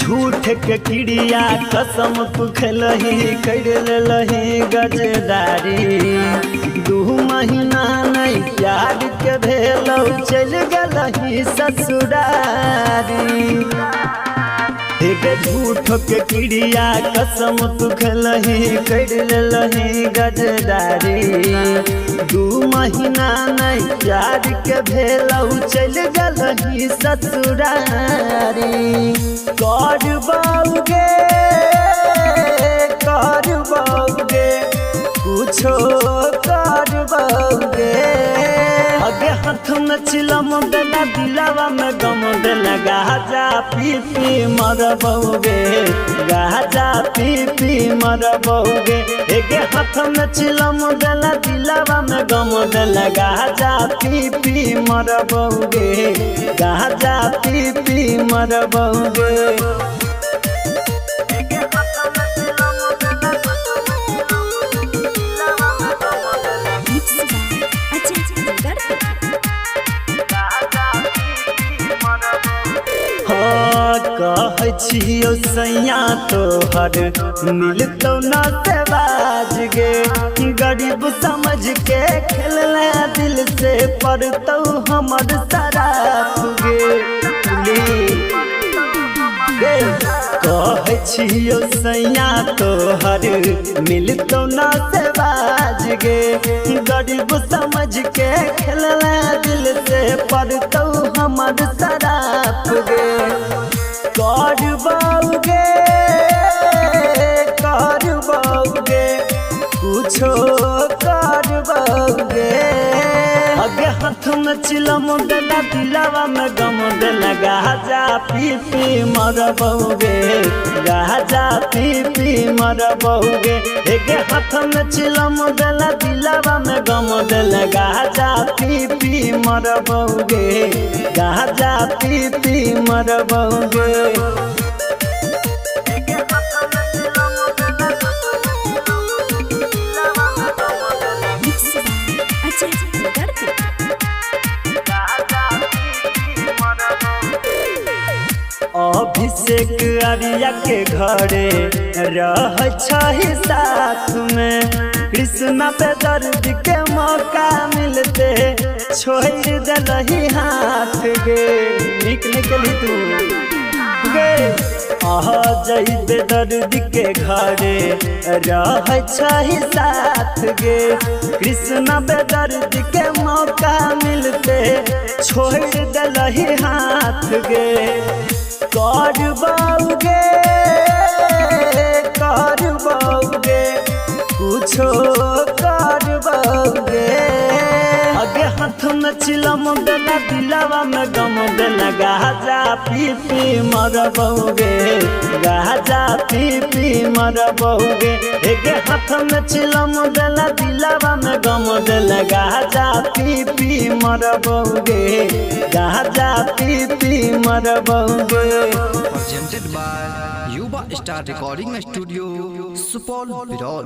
झूठ के किड़िया कसम तू खेलही कर लही गजदारी। 2 महीना नहीं प्यार के भेलौ चल गलही ससुरारी। झूठ के किड़िया कसम तू खेलही कर लही गजदारी। 2 महीना नहीं प्यार के भेलौ चल गलही ससुरारी। करबौगे कुछो करबौगे। अगे हाथ में चिलम देला दिलावा में गम देला। गाजा पी पी मरबौगे, गाजा पी पी मरबौगे। एगे हाथ में चिलम देला दिलावा में गम देला। गाजा पी पी मरबौगे, गाजा पी पी मरबौगे। कहै छियौ सैया तोहर मिलतौ न से बाज गे। गरीब समझ के खेलले दिल से पड़तौ हमर शराब गे। कहै छियौ सैया तोहर मिलतौ न से बाज गे। गरीब समझ के खेलले दिल से पड़तौ हमर शराब गे। करबौगे कुछो करबौगे। अगे हाथ में चिलम देला दिलावा में गम देला। गाजा पी पी मरबौगे, गाजा पी पी मरबौगे। एगे हाथ में चिलम देला दिलावा में गम देला। गाजा पी पी मरबौगे, गाजा पी पी मरबौगे। अभिषेक आर्या के घरे रह छही साथ में। कृष्णा पे दर्द के मौका मिलते छोड़ दलही हाथ गे। निकली तू गे। जइबे दर्द के घरे रह छही साथ गे। कृष्णा पे दर्द के मौका मिलते छोड़ दलही हाथ गे। करबौगे कुछो करबौगे। अगे हाथ में चिलम देला दिलावा में गम देला। गाजा पी पी मरबौगे, गाजा पी पी मरबौगे। एगे हाथ में चिलम देला दिलावा में गम देला। गाजा पी पी मरबौगे, गाजा पी पी मरबौगे। Presented by Yuba Star Recording Studio, Supol, Birol।